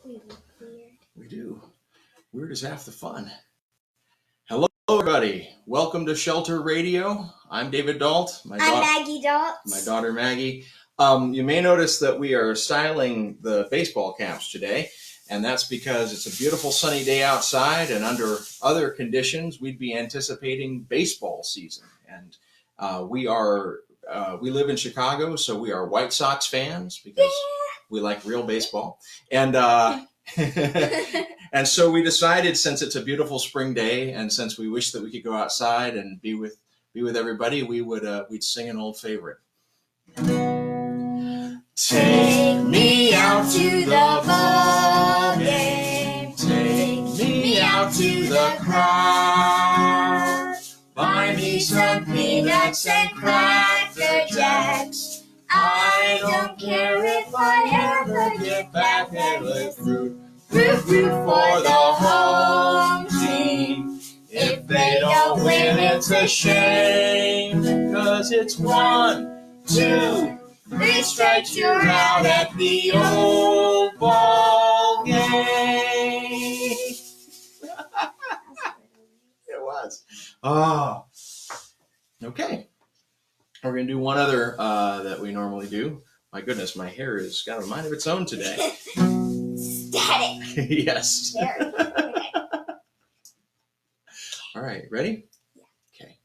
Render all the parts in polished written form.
We look weird. We do. Weird is half the fun. Hello, everybody. Welcome to Shelter Radio. I'm David Dault. I'm Maggie Dault. My daughter, Maggie. You may notice that we are styling the baseball caps today, and that's because it's a beautiful sunny day outside, and under other conditions, we'd be anticipating baseball season. And we live in Chicago, so we are White Sox fans because we like real baseball. And and so we decided, since it's a beautiful spring day, and since we wish that we could go outside and be with everybody, we'd sing an old favorite. Take me out to the ball game. Take me out to the crowd. Buy me some peanuts and Cracker Jacks. I don't care if I ever get back there with fruit for the home team. If they don't win, it's a shame, 'cause it's 1, 2, 3 strikes, you're out at the old ball game. It was. Oh. Okay. We're going to do one other that we normally do. My goodness, my hair has got a mind of its own today. Static. Yes. Okay. All right, ready? Yeah. Okay.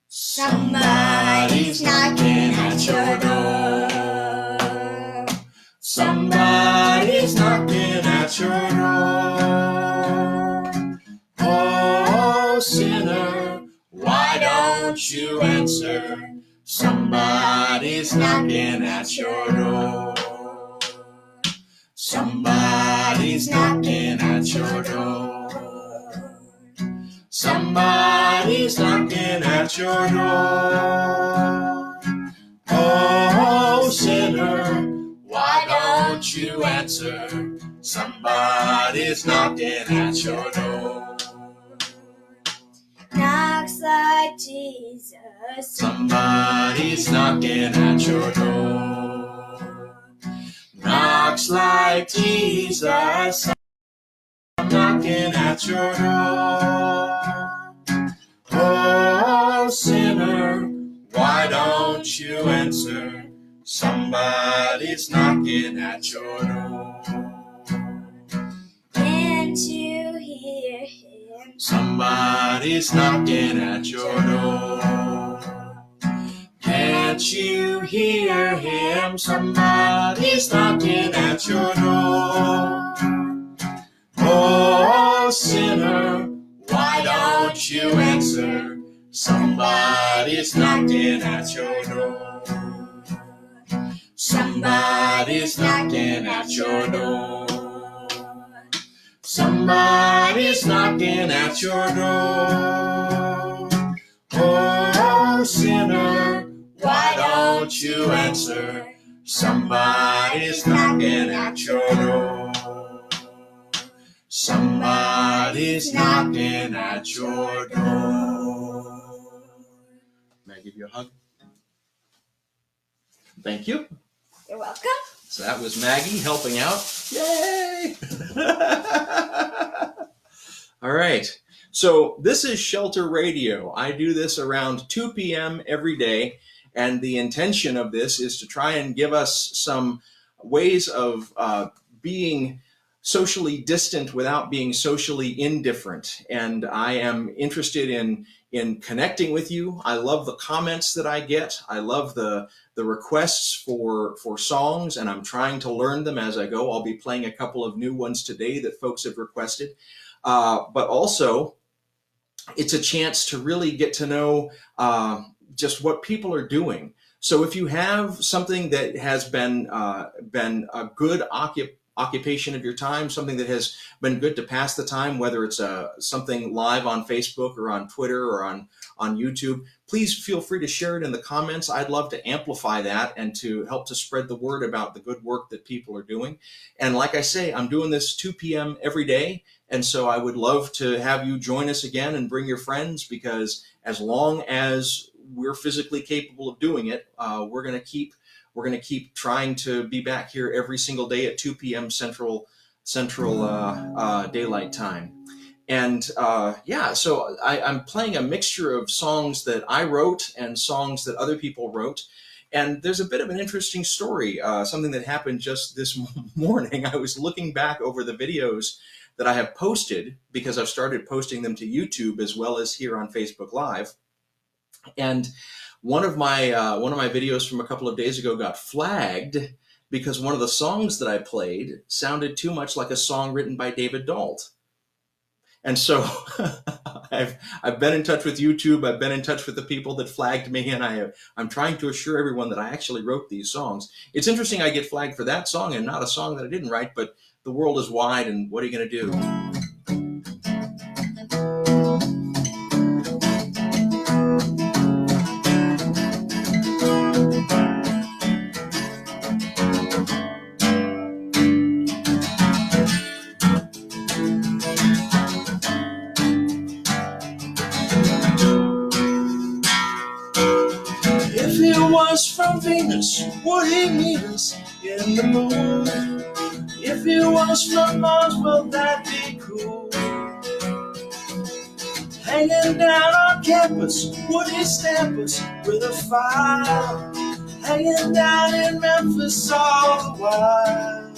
Somebody's knocking at your door. Somebody's knocking at your door. Oh, sinner, why don't you answer? Somebody's knocking at your door. Somebody's knocking at your door. Somebody's knocking at your door. Oh, sinner, why don't you answer? Somebody's knocking at your door. Knocks like Jesus. Somebody's knocking at your door. Knocks like Jesus. Knocking at your door. Oh, sinner, why don't you answer? Somebody's knocking at your door. Can't you hear him? Somebody's knocking at your door. Can't you hear him? Somebody's knocking at your door. Oh, sinner, why don't you answer? Somebody's knocking at your door. Somebody's knocking at your door. Somebody's knocking at your door. Oh, sinner, why don't you answer? Somebody's knocking at your door. Somebody's knocking at your door. May I give you a hug? Thank you. You're welcome. So that was Maggie helping out. Yay! All right. So this is Shelter Radio. I do this around 2 p.m. every day, and the intention of this is to try and give us some ways of being socially distant without being socially indifferent. And I am interested in connecting with you. I love the comments that I get. I love the requests for songs, and I'm trying to learn them as I go. I'll be playing a couple of new ones today that folks have requested. But also, it's a chance to really get to know just what people are doing. So if you have something that has been a good occupation of your time, something that has been good to pass the time, whether it's something live on Facebook or on Twitter or on YouTube, please feel free to share it in the comments. I'd love to amplify that and to help to spread the word about the good work that people are doing. And like I say, I'm doing this 2 p.m. every day. And so I would love to have you join us again and bring your friends, because as long as we're physically capable of doing it, we're going to keep trying to be back here every single day at 2 p.m. Central Central Daylight Time. And so I'm playing a mixture of songs that I wrote and songs that other people wrote. And there's a bit of an interesting story, something that happened just this morning. I was looking back over the videos that I have posted, because I've started posting them to YouTube as well as here on Facebook Live. And one of my videos from a couple of days ago got flagged because one of the songs that I played sounded too much like a song written by David Dault. And so I've been in touch with YouTube. I've been in touch with the people that flagged me, and I'm trying to assure everyone that I actually wrote these songs. It's interesting I get flagged for that song and not a song that I didn't write, but the world is wide, and what are you going to do? From Venus, would he meet us in the moon? If he was from Mars, well, that'd be cool. Hanging down on campus, would he stamp us with a file? Hanging down in Memphis all the while.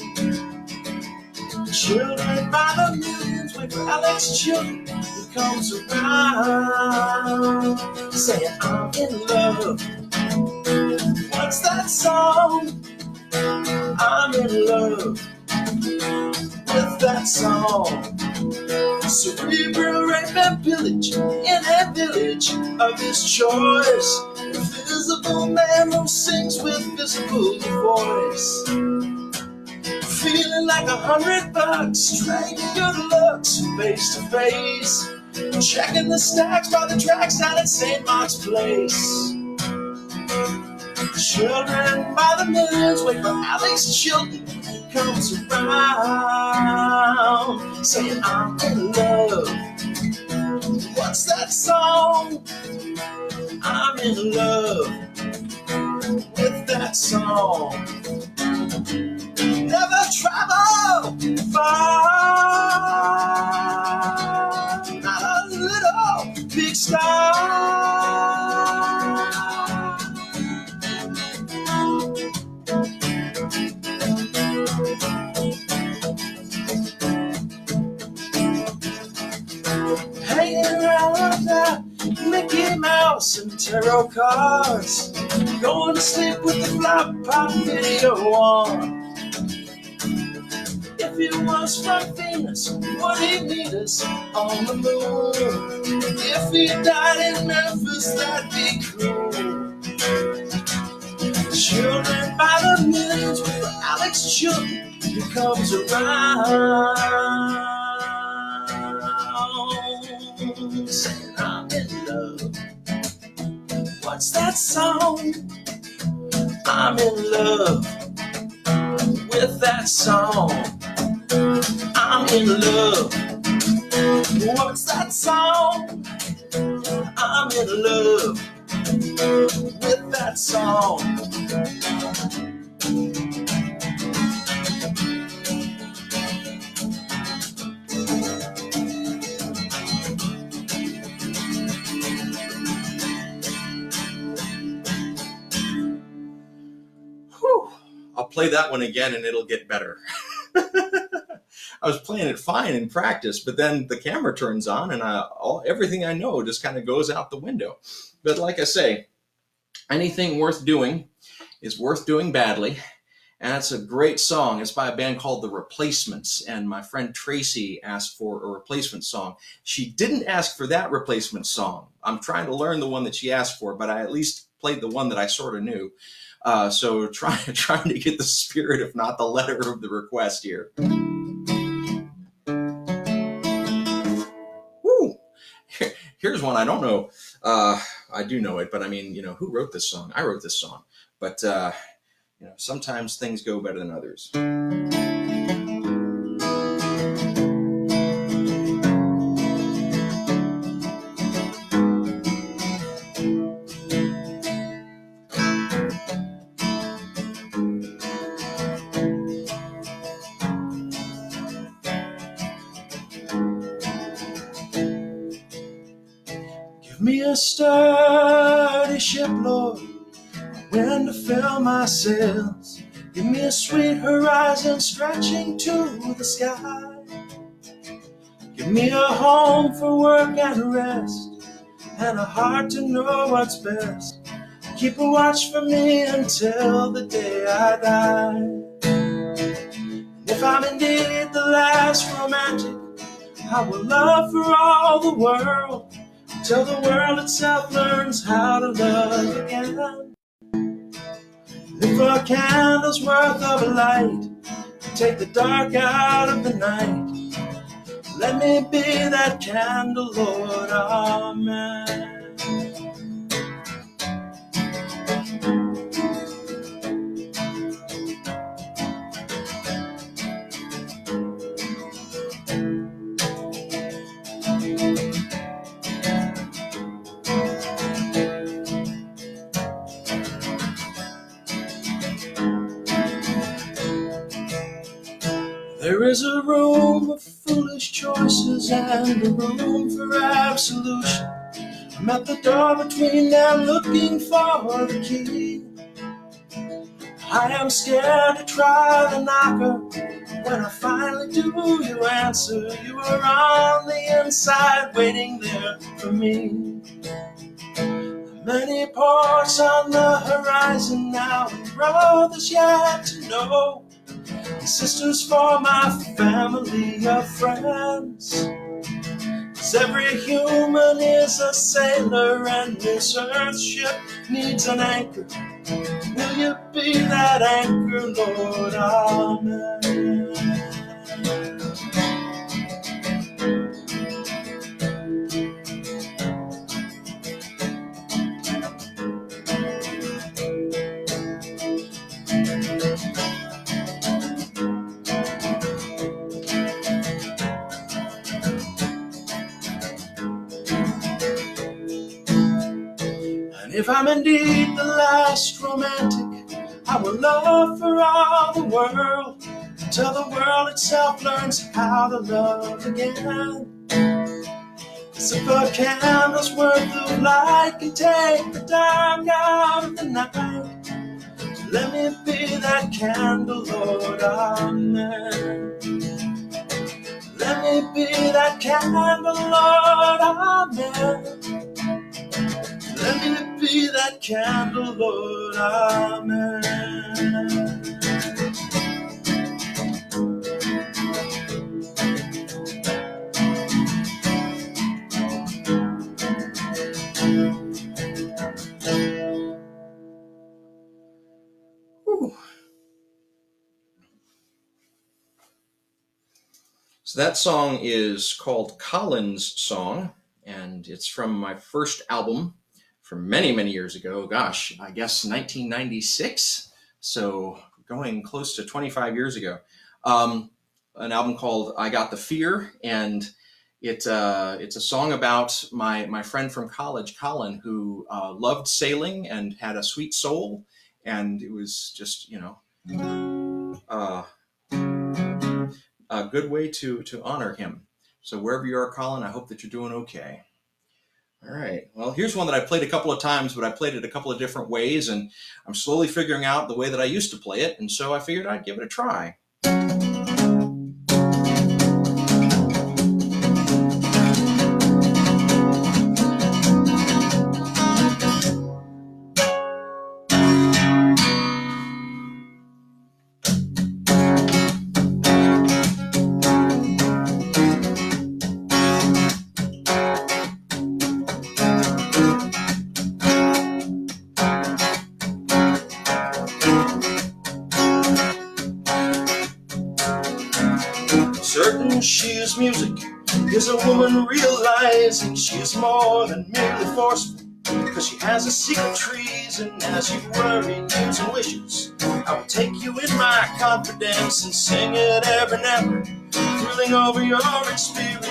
Children by the millions wait for Alex Chilton. He comes around saying, I'm in love. What's that song? I'm in love with that song. Cerebral rape and pillage in a village of his choice. Invisible man who sings with visible voice. Feeling like $100, trading good looks face to face. Checking the stacks by the tracks down at St. Mark's Place. Children by the millions wait for Alex Chilton. He comes around saying, I'm in love. What's that song? I'm in love with that song. Never travel far, not a little big star. Hanging around that Mickey Mouse and tarot cards, going to sleep with the flop pop video on. If he was from Venus, would he meet us on the moon? If he died in Memphis, that'd be cool. Children by the millions wait for Alex Chilton. He comes around saying, I'm in love. What's that song? I'm in love with that song. I'm in love. What's that song? I'm in love with that song. I'll play that one again and it'll get better. I was playing it fine in practice, but then the camera turns on and everything I know just kind of goes out the window. But like I say, anything worth doing is worth doing badly. And it's a great song. It's by a band called The Replacements. And my friend Tracy asked for a replacement song. She didn't ask for that replacement song. I'm trying to learn the one that she asked for, but I at least played the one that I sort of knew. So trying to get the spirit, if not the letter of the request here. Woo! Here's one I don't know. I do know it, but I mean, who wrote this song? I wrote this song. But, sometimes things go better than others. me a sturdy ship, Lord, when to fill my sails. Give me a sweet horizon stretching to the sky. Give me a home for work and rest, and a heart to know what's best. Keep a watch for me until the day I die. And if I'm indeed the last romantic, I will love for all the world, till the world itself learns how to love again. If a candle's worth of a light, take the dark out of the night. Let me be that candle, Lord, amen. There is a room of foolish choices and a room for absolution. I'm at the door between them looking for the key. I am scared to try the knocker. When I finally do, you answer. You are on the inside waiting there for me. Many ports on the horizon now, and brothers yet to know. Sisters for my family of friends. 'Cause every human is a sailor, and this earth ship needs an anchor. Will you be that anchor, Lord? Amen. If I'm indeed the last romantic, I will love for all the world, until the world itself learns how to love again. 'Cause if a candle's worth of light can take the dark out of the night, let me be that candle, Lord, amen. Let me be that candle, Lord, amen. Let me be that candle, Lord, amen. Whew. So that song is called Colin's Song, and it's from my first album from many, many years ago. Gosh, I guess 1996. So going close to 25 years ago. An album called I Got the Fear, and it's a song about my friend from college, Colin, who loved sailing and had a sweet soul, and it was just, a good way to honor him. So wherever you are, Colin, I hope that you're doing okay. All right. Well, here's one that I played a couple of times, but I played it a couple of different ways, and I'm slowly figuring out the way that I used to play it, and so I figured I'd give it a try. Certain she is music, is a woman realizing she is more than merely forceful, because she has a secret treason. As you worry, needs and wishes, I will take you in my confidence and sing it ever and ever, thrilling over your experience.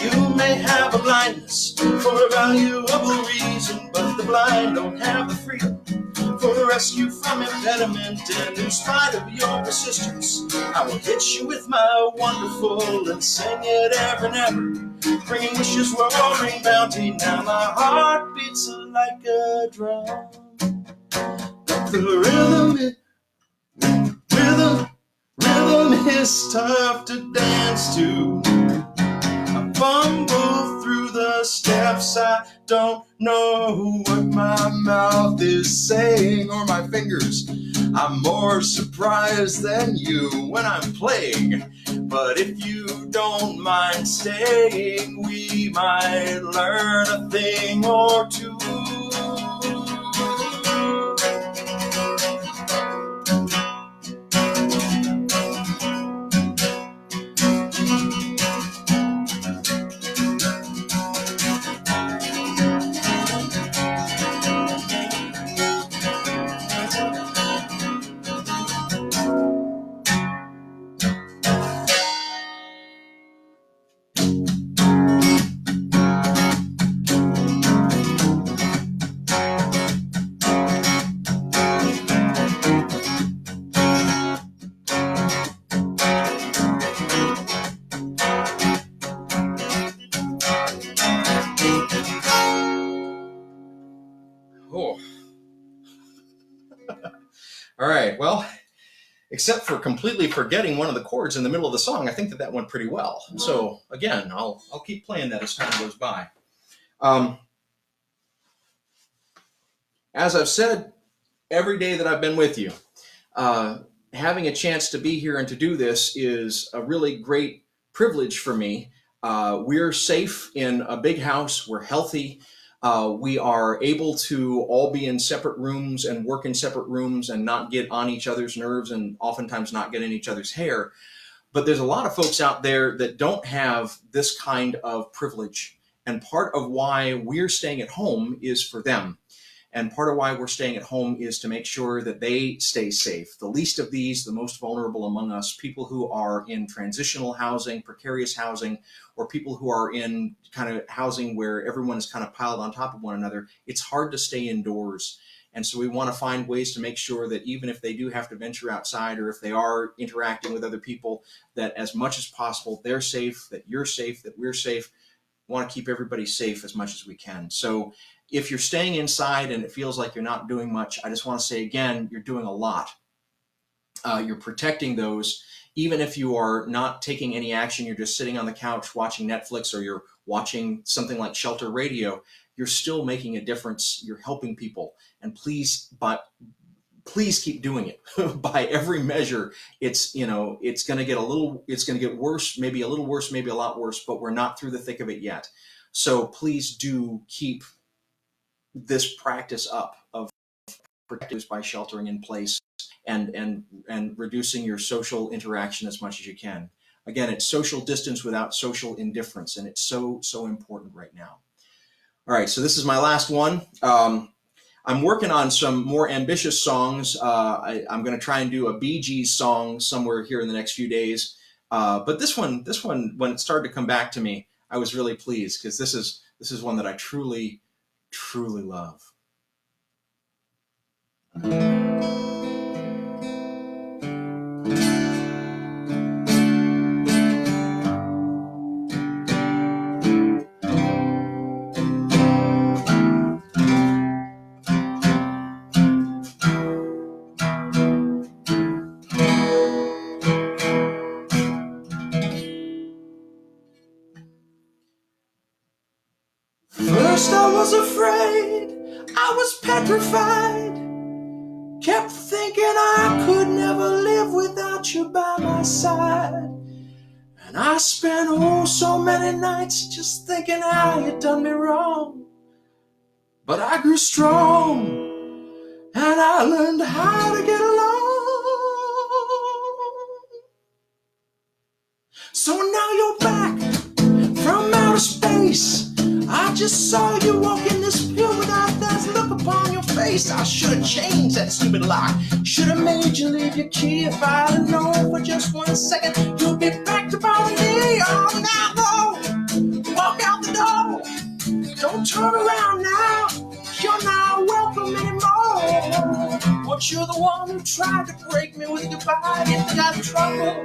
You may have a blindness for a valuable reason, but the blind don't have the freedom for the rescue from impediment, and in spite of your resistance, I will hit you with my wonderful and sing it ever and ever, bringing wishes, roaring bounty. Now my heart beats like a drum. The rhythm is tough to dance to. I fumble through the steps, I don't know what my mouth is saying or my fingers. I'm more surprised than you when I'm playing, but if you don't mind staying, we might learn a thing or two. All right, well, except for completely forgetting one of the chords in the middle of the song, I think that went pretty well. So again, I'll keep playing that as time goes by. As I've said every day that I've been with you, having a chance to be here and to do this is a really great privilege for me. We're safe in a big house. We're healthy. We are able to all be in separate rooms and work in separate rooms and not get on each other's nerves and oftentimes not get in each other's hair. But there's a lot of folks out there that don't have this kind of privilege. And part of why we're staying at home is for them. And part of why we're staying at home is to make sure that they stay safe. The least of these, the most vulnerable among us, people who are in transitional housing, precarious housing, or people who are in kind of housing where everyone is kind of piled on top of one another, it's hard to stay indoors. And so we want to find ways to make sure that even if they do have to venture outside, or if they are interacting with other people, that as much as possible, they're safe, that you're safe, that we're safe. We want to keep everybody safe as much as we can. So if you're staying inside and it feels like you're not doing much, I just want to say again, you're doing a lot. You're protecting those. Even if you are not taking any action, you're just sitting on the couch watching Netflix, or you're watching something like Shelter Radio, you're still making a difference. You're helping people. And please keep doing it. By every measure, it's going to get worse, maybe a little worse, maybe a lot worse, but we're not through the thick of it yet. So please do keep this practice up of protectives by sheltering in place and reducing your social interaction as much as you can. Again, it's social distance without social indifference, and it's so important right now. All right, so this is my last one. I'm working on some more ambitious songs. I'm going to try and do a Bee Gees song somewhere here in the next few days. But this one, when it started to come back to me, I was really pleased, because this is one that I truly love. First I was afraid, I was petrified, kept thinking I could never live without you by my side. And I spent so many nights just thinking how you'd done me wrong. But I grew strong, and I learned how to get along. So now you're back from outer space. I just saw you walking this pill without that look upon your face. I should have changed that stupid lock. Should have made you leave your key. If I'd have known for just 1 second you'd be back to bother me. Oh, now go, walk out the door. Don't turn around now, you're not welcome anymore. But you're the one who tried to break me with goodbye. Do you think I'd trouble?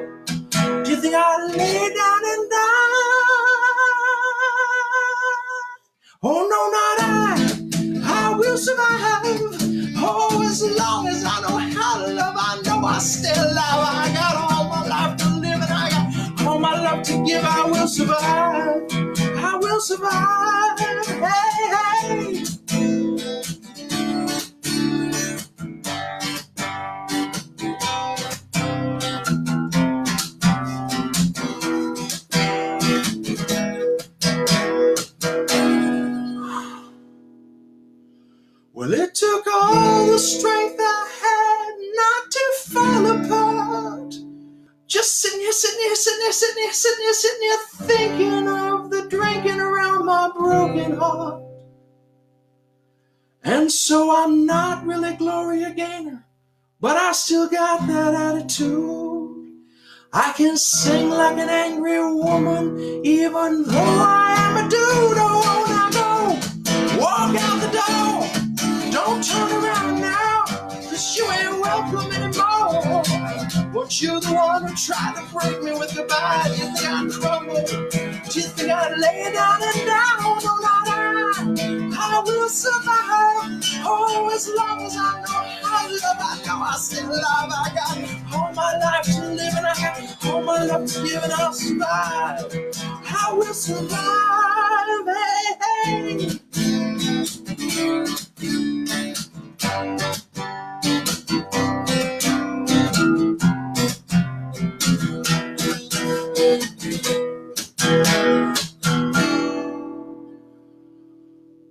Do you think I'd lay down and die? Oh no, not I will survive. Oh, as long as I know how to love, I know I stay alive. I got all my life to live and I got all my love to give. I will survive. I will survive. Hey, hey. Well, it took all the strength I had not to fall apart. Just sitting here, thinking of the drinking around my broken heart. And so I'm not really Gloria Gaynor, but I still got that attitude. I can sing like an angry woman, even though I am a dude. Oh, now go, walk out the door. Don't turn around now, 'cause you ain't welcome anymore. But you're the one who tried to break me with goodbye. Do you think I'd crumble? Do you think I'd lay down and down? No, not I will survive. Oh, as long as I know how to love, I know I still alive. I got all my life to live and I got all my love to give and I'll survive. I will survive. Hey, hey.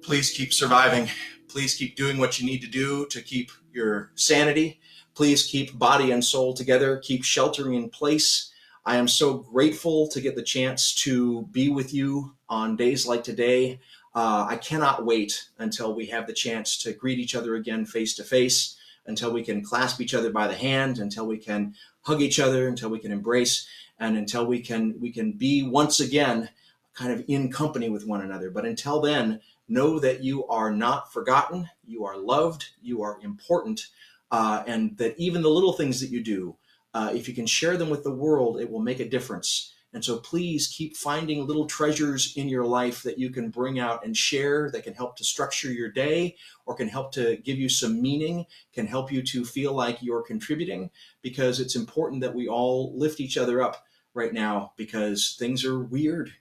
Please keep surviving. Please keep doing what you need to do to keep your sanity. Please keep body and soul together. Keep sheltering in place. I am so grateful to get the chance to be with you on days like today. I cannot wait until we have the chance to greet each other again face to face, until we can clasp each other by the hand, until we can hug each other, until we can embrace, and until we can be once again kind of in company with one another. But until then, know that you are not forgotten, you are loved, you are important, and that even the little things that you do, if you can share them with the world, it will make a difference. And so please keep finding little treasures in your life that you can bring out and share, that can help to structure your day, or can help to give you some meaning, can help you to feel like you're contributing, because it's important that we all lift each other up right now, because things are weird.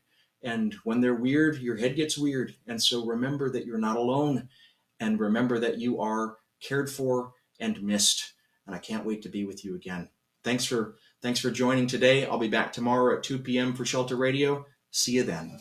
And when they're weird, your head gets weird. And so remember that you're not alone, and remember that you are cared for and missed. And I can't wait to be with you again. Thanks for joining today. I'll be back tomorrow at 2 p.m. for Shelter Radio. See you then.